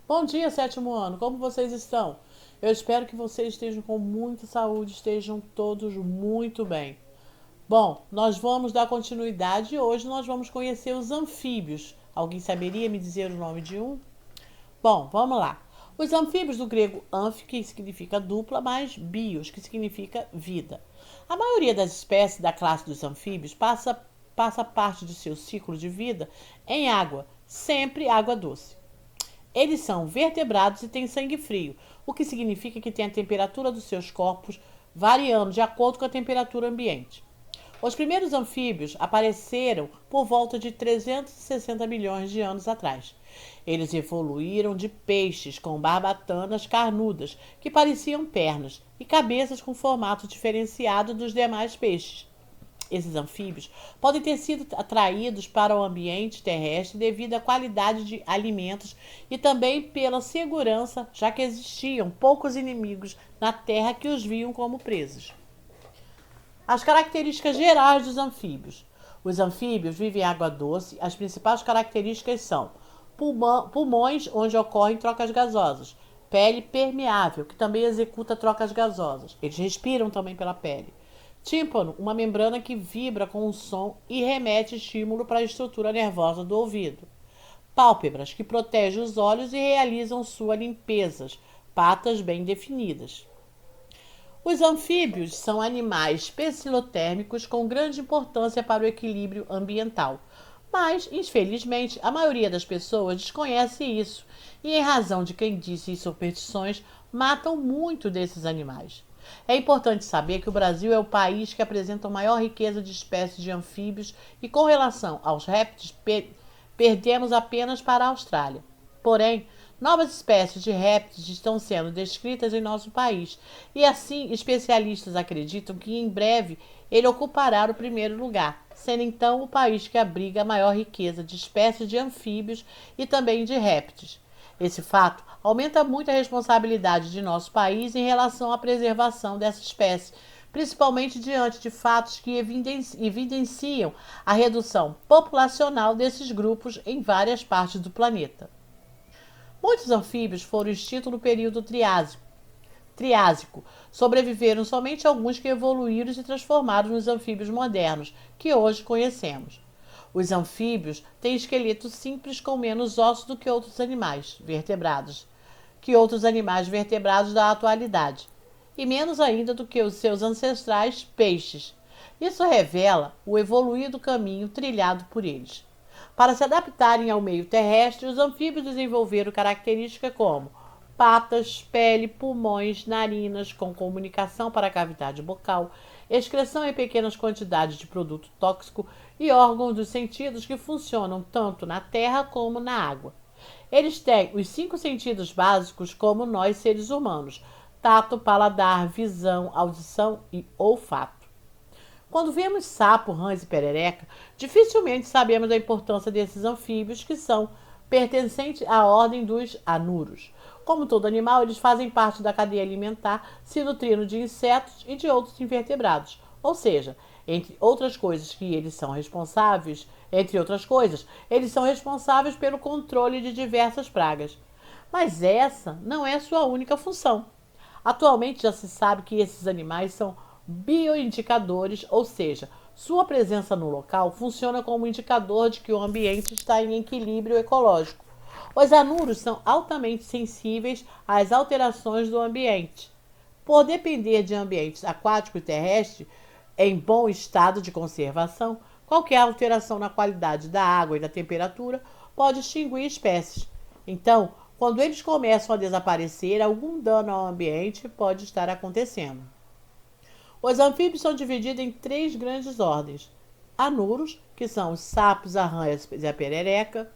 Bom dia, sétimo ano. Como vocês estão? Eu espero que vocês estejam com muita saúde, estejam todos muito bem. Bom, nós vamos dar continuidade e hoje nós vamos conhecer os anfíbios. Alguém saberia me dizer o nome de um? Bom, vamos lá. Os anfíbios do grego anfi, que significa dupla, mais bios, que significa vida. A maioria das espécies da classe dos anfíbios passa parte de seu ciclo de vida em água, sempre água doce. Eles são vertebrados e têm sangue frio, o que significa que têm a temperatura dos seus corpos variando de acordo com a temperatura ambiente. Os primeiros anfíbios apareceram por volta de 360 milhões de anos atrás. Eles evoluíram de peixes com barbatanas carnudas, que pareciam pernas, e cabeças com formato diferenciado dos demais peixes. Esses anfíbios podem ter sido atraídos para o ambiente terrestre devido à qualidade de alimentos e também pela segurança, já que existiam poucos inimigos na terra que os viam como presas. As características gerais dos anfíbios. Os anfíbios vivem em água doce. As principais características são pulmões, onde ocorrem trocas gasosas, pele permeável, que também executa trocas gasosas. Eles respiram também pela pele. Tímpano, uma membrana que vibra com o som e remete estímulo para a estrutura nervosa do ouvido. Pálpebras, que protegem os olhos e realizam sua limpeza. Patas bem definidas. Os anfíbios são animais pecilotérmicos com grande importância para o equilíbrio ambiental. Mas, infelizmente, a maioria das pessoas desconhece isso e, em razão de crendices e superstições, matam muito desses animais. É importante saber que o Brasil é o país que apresenta a maior riqueza de espécies de anfíbios e, com relação aos répteis, perdemos apenas para a Austrália. Porém, novas espécies de répteis estão sendo descritas em nosso país e, assim, especialistas acreditam que em breve ele ocupará o primeiro lugar, sendo então o país que abriga a maior riqueza de espécies de anfíbios e também de répteis. Esse fato aumenta muito a responsabilidade de nosso país em relação à preservação dessa espécie, principalmente diante de fatos que evidenciam a redução populacional desses grupos em várias partes do planeta. Muitos anfíbios foram extintos no período Triásico. Sobreviveram somente alguns que evoluíram e se transformaram nos anfíbios modernos, que hoje conhecemos. Os anfíbios têm esqueleto simples com menos ossos do que outros animais vertebrados da atualidade, e menos ainda do que os seus ancestrais peixes. Isso revela o evoluído caminho trilhado por eles. Para se adaptarem ao meio terrestre, os anfíbios desenvolveram características como patas, pele, pulmões, narinas com comunicação para a cavidade bucal, excreção em pequenas quantidades de produto tóxico e órgãos dos sentidos que funcionam tanto na terra como na água. Eles têm os 5 sentidos básicos como nós seres humanos: tato, paladar, visão, audição e olfato. Quando vemos sapo, rãs e perereca, dificilmente sabemos da importância desses anfíbios que são pertencentes à ordem dos anuros. Como todo animal, eles fazem parte da cadeia alimentar, se nutrindo de insetos e de outros invertebrados. Ou seja, entre outras coisas, eles são responsáveis pelo controle de diversas pragas. Mas essa não é sua única função. Atualmente já se sabe que esses animais são bioindicadores, ou seja, sua presença no local funciona como indicador de que o ambiente está em equilíbrio ecológico. Os anuros são altamente sensíveis às alterações do ambiente. Por depender de ambientes aquático e terrestre em bom estado de conservação, qualquer alteração na qualidade da água e da temperatura pode extinguir espécies. Então, quando eles começam a desaparecer, algum dano ao ambiente pode estar acontecendo. Os anfíbios são divididos em 3 grandes ordens: anuros, que são os sapos, arranhas e a perereca;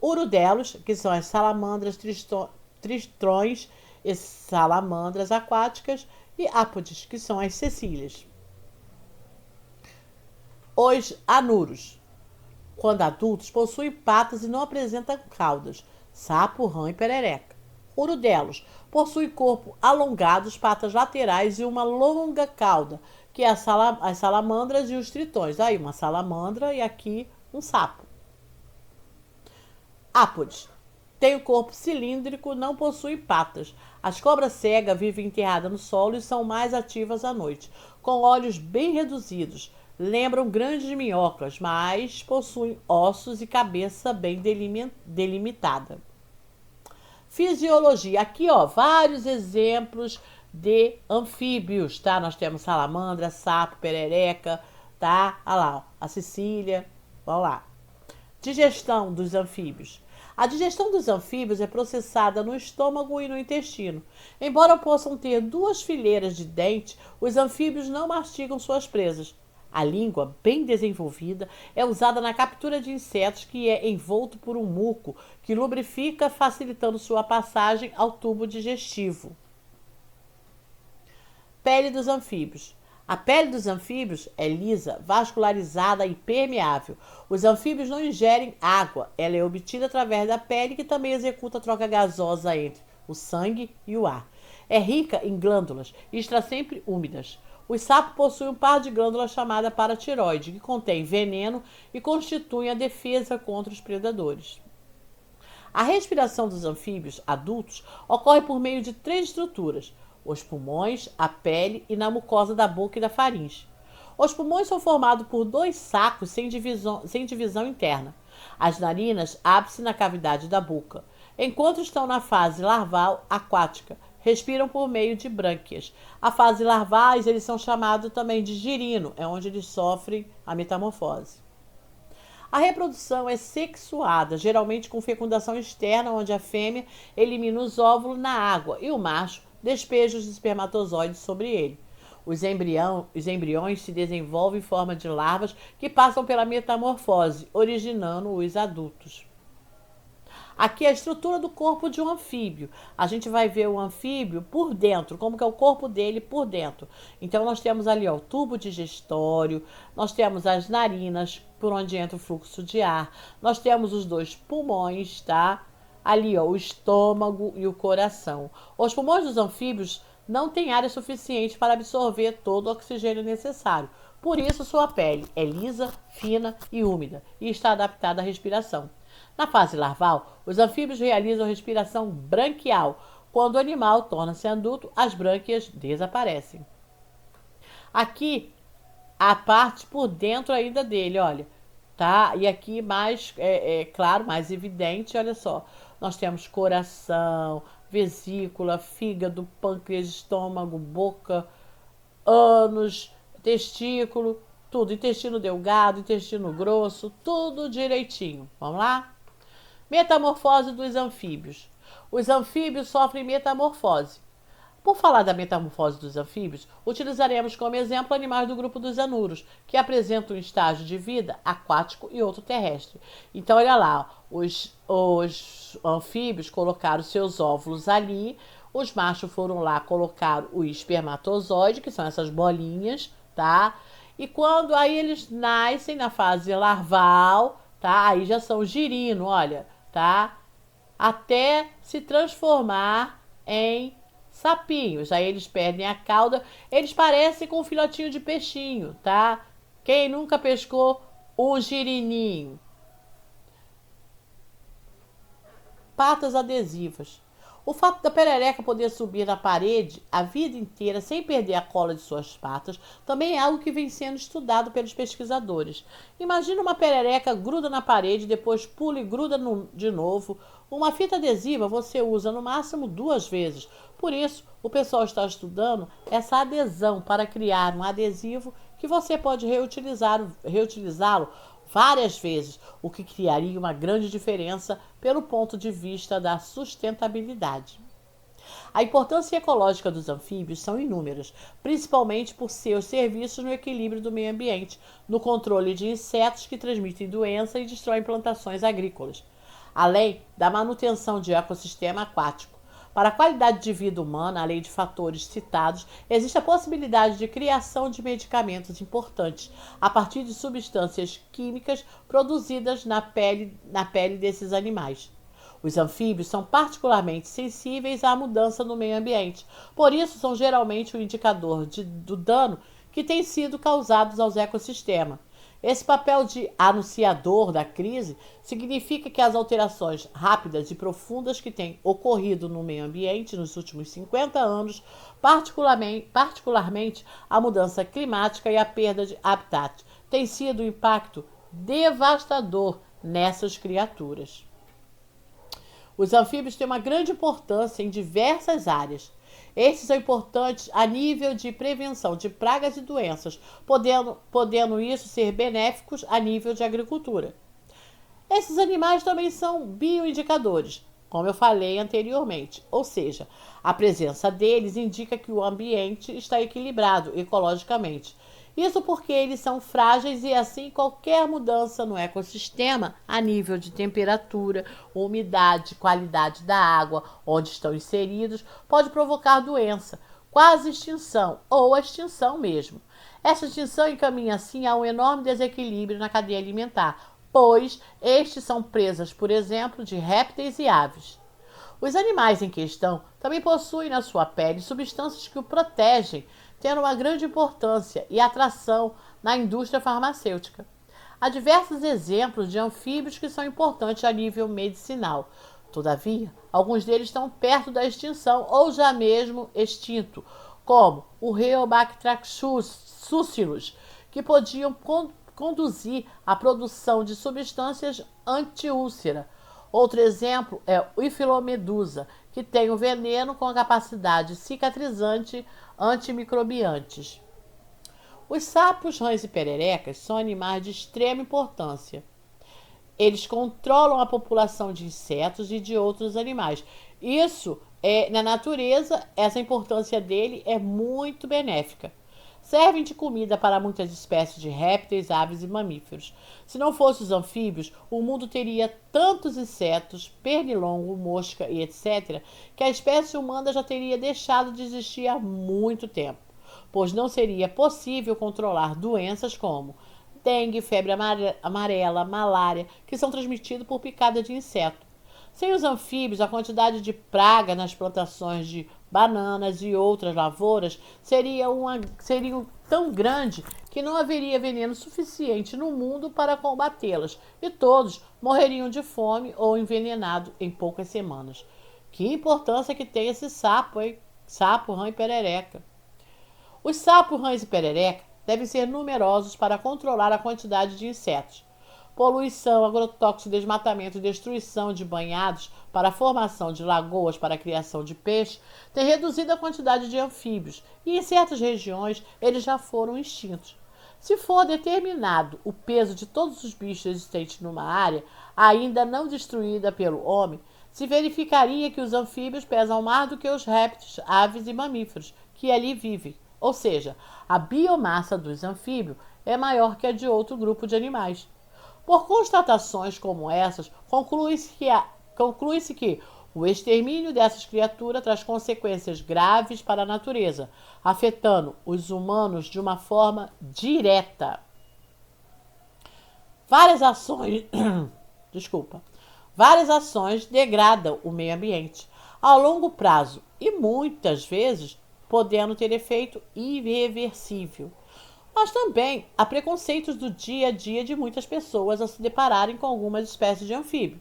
urodelos, que são as salamandras, tristrões e salamandras aquáticas; e ápodes, que são as cecílias. Os anuros, quando adultos, possuem patas e não apresentam caudas: sapo, rã e perereca. Urodelos possui corpo alongado, patas laterais e uma longa cauda, que é as salamandras e os tritões. Aí uma salamandra e aqui um sapo. Ápodes Tem o corpo cilíndrico, não possui patas. As cobras cegas vivem enterradas no solo e são mais ativas à noite, com olhos bem reduzidos. Lembram grandes minhocas, mas possuem ossos e cabeça bem delimitada. Fisiologia. Aqui, ó, vários exemplos de anfíbios, tá? Nós temos salamandra, sapo, perereca, tá? Olha lá, ó, a Cecília. Vamos lá. Digestão dos anfíbios. A digestão dos anfíbios é processada no estômago e no intestino. Embora possam ter duas fileiras de dente, os anfíbios não mastigam suas presas. A língua, bem desenvolvida, é usada na captura de insetos, que é envolto por um muco que lubrifica, facilitando sua passagem ao tubo digestivo. Pele dos anfíbios. A pele dos anfíbios é lisa, vascularizada e permeável. Os anfíbios não ingerem água. Ela é obtida através da pele, que também executa a troca gasosa entre o sangue e o ar. É rica em glândulas e está sempre úmidas. Os sapos possuem um par de glândulas chamada paratiroide, que contém veneno e constituem a defesa contra os predadores. A respiração dos anfíbios adultos ocorre por meio de 3 estruturas: os pulmões, a pele e na mucosa da boca e da faringe. Os pulmões são formados por 2 sacos sem divisão interna. As narinas abrem-se na cavidade da boca. Enquanto estão na fase larval aquática, respiram por meio de brânquias. A fase larvais, eles são chamados também de girino, é onde eles sofrem a metamorfose. A reprodução é sexuada, geralmente com fecundação externa, onde a fêmea elimina os óvulos na água e o macho despeja os espermatozoides sobre ele. Os embriões se desenvolvem em forma de larvas que passam pela metamorfose, originando os adultos. Aqui é a estrutura do corpo de um anfíbio. A gente vai ver o anfíbio por dentro, como que é o corpo dele por dentro. Então, nós temos ali, ó, o tubo digestório, nós temos as narinas, por onde entra o fluxo de ar, nós temos os 2 pulmões, tá? Ali, ó, o estômago e o coração. Os pulmões dos anfíbios não têm área suficiente para absorver todo o oxigênio necessário. Por isso, sua pele é lisa, fina e úmida e está adaptada à respiração. Na fase larval, os anfíbios realizam respiração branquial. Quando o animal torna-se adulto, as brânquias desaparecem. Aqui, a parte por dentro ainda dele, olha, tá? E aqui mais, claro, mais evidente, olha só. Nós temos coração, vesícula, fígado, pâncreas, estômago, boca, ânus, testículo, tudo. Intestino delgado, intestino grosso, tudo direitinho. Vamos lá? Metamorfose dos anfíbios. Os anfíbios sofrem metamorfose. Por falar da metamorfose dos anfíbios, utilizaremos como exemplo animais do grupo dos anuros, que apresentam um estágio de vida aquático e outro terrestre. Então, olha lá, os anfíbios colocaram seus óvulos ali, os machos foram lá colocar o espermatozoide, que são essas bolinhas, tá? E quando aí eles nascem na fase larval, tá? Aí já são girino, olha, tá? Até se transformar em sapinhos. Aí eles perdem a cauda. Eles parecem com um filhotinho de peixinho, tá? Quem nunca pescou um girininho? Patas adesivas. O fato da perereca poder subir na parede a vida inteira sem perder a cola de suas patas também é algo que vem sendo estudado pelos pesquisadores. Imagina uma perereca gruda na parede, depois pula e gruda de novo. Uma fita adesiva você usa no máximo 2 vezes. Por isso, o pessoal está estudando essa adesão para criar um adesivo que você pode reutilizá-lo várias vezes, o que criaria uma grande diferença pelo ponto de vista da sustentabilidade. A importância ecológica dos anfíbios são inúmeras, principalmente por seus serviços no equilíbrio do meio ambiente, no controle de insetos que transmitem doença e destroem plantações agrícolas, além da manutenção de ecossistema aquático. Para a qualidade de vida humana, além de fatores citados, existe a possibilidade de criação de medicamentos importantes a partir de substâncias químicas produzidas na pele desses animais. Os anfíbios são particularmente sensíveis à mudança no meio ambiente, por isso são geralmente o indicador do dano que tem sido causado aos ecossistemas. Esse papel de anunciador da crise significa que as alterações rápidas e profundas que têm ocorrido no meio ambiente nos últimos 50 anos, particularmente a mudança climática e a perda de habitat, têm sido um impacto devastador nessas criaturas. Os anfíbios têm uma grande importância em diversas áreas. Estes são importantes a nível de prevenção de pragas e doenças, podendo isso ser benéficos a nível de agricultura. Esses animais também são bioindicadores, como eu falei anteriormente, ou seja, a presença deles indica que o ambiente está equilibrado ecologicamente. Isso porque eles são frágeis e assim qualquer mudança no ecossistema a nível de temperatura, umidade, qualidade da água onde estão inseridos pode provocar doença, quase extinção ou a extinção mesmo. Essa extinção encaminha assim a um enorme desequilíbrio na cadeia alimentar, pois estes são presas, por exemplo, de répteis e aves. Os animais em questão também possuem na sua pele substâncias que o protegem, tendo uma grande importância e atração na indústria farmacêutica. Há diversos exemplos de anfíbios que são importantes a nível medicinal. Todavia, alguns deles estão perto da extinção ou já mesmo extinto, como o Rheobactersuccinus, que podiam conduzir à produção de substâncias antiúlcera. Outro exemplo é o Ifilomedusa, que tem o veneno com a capacidade cicatrizante antimicrobiantes. Os sapos, rãs e pererecas são animais de extrema importância. Eles controlam a população de insetos e de outros animais. Isso na natureza, essa importância dele é muito benéfica. Servem de comida para muitas espécies de répteis, aves e mamíferos. Se não fossem os anfíbios, o mundo teria tantos insetos, pernilongo, mosca e etc., que a espécie humana já teria deixado de existir há muito tempo, pois não seria possível controlar doenças como dengue, febre amarela, malária, que são transmitidas por picada de inseto. Sem os anfíbios, a quantidade de praga nas plantações de bananas e outras lavouras seria tão grande que não haveria veneno suficiente no mundo para combatê-las e todos morreriam de fome ou envenenados em poucas semanas. Que importância que tem esse sapo, hein? Sapo, rã e perereca. Os sapos, rãs e perereca devem ser numerosos para controlar a quantidade de insetos. Poluição, agrotóxico, desmatamento e destruição de banhados para a formação de lagoas para a criação de peixe tem reduzido a quantidade de anfíbios e em certas regiões eles já foram extintos. Se for determinado o peso de todos os bichos existentes numa área ainda não destruída pelo homem, se verificaria que os anfíbios pesam mais do que os répteis, aves e mamíferos que ali vivem. Ou seja, a biomassa dos anfíbios é maior que a de outro grupo de animais. Por constatações como essas, conclui-se que o extermínio dessas criaturas traz consequências graves para a natureza, afetando os humanos de uma forma direta. Várias ações, várias ações degradam o meio ambiente a longo prazo e muitas vezes podendo ter efeito irreversível. Mas também há preconceitos do dia a dia de muitas pessoas a se depararem com algumas espécies de anfíbio.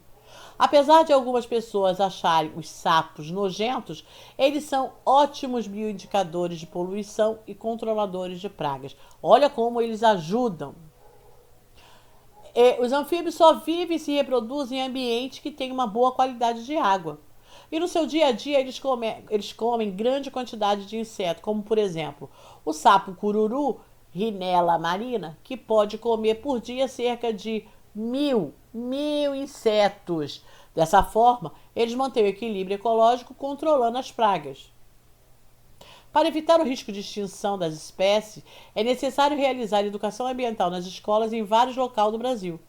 Apesar de algumas pessoas acharem os sapos nojentos, eles são ótimos bioindicadores de poluição e controladores de pragas. Olha como eles ajudam. Os anfíbios só vivem e se reproduzem em ambientes que têm uma boa qualidade de água. E no seu dia a dia eles comem grande quantidade de insetos, como por exemplo o sapo cururu, Rhinella marina, que pode comer por dia cerca de mil insetos. Dessa forma, eles mantêm o equilíbrio ecológico controlando as pragas. Para evitar o risco de extinção das espécies, é necessário realizar educação ambiental nas escolas em vários locais do Brasil.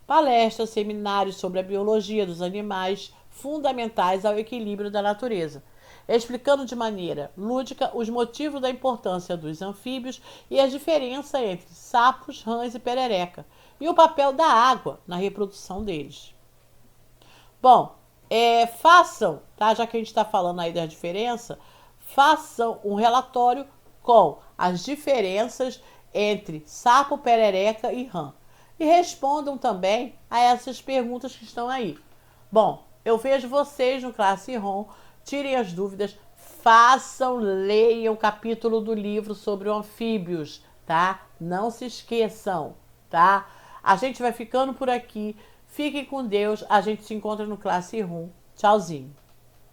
Palestras, seminários sobre a biologia dos animais, fundamentais ao equilíbrio da natureza, explicando de maneira lúdica os motivos da importância dos anfíbios e a diferença entre sapos, rãs e perereca, e o papel da água na reprodução deles. Bom, façam, tá? Já que a gente está falando aí da diferença, façam um relatório com as diferenças entre sapo, perereca e rã. e respondam também a essas perguntas que estão aí. Bom, eu vejo vocês no Classroom, tirem as dúvidas, façam, leiam o capítulo do livro sobre anfíbios, tá? Não se esqueçam, tá? A gente vai ficando por aqui. Fiquem com Deus. A gente se encontra no Classroom. Tchauzinho.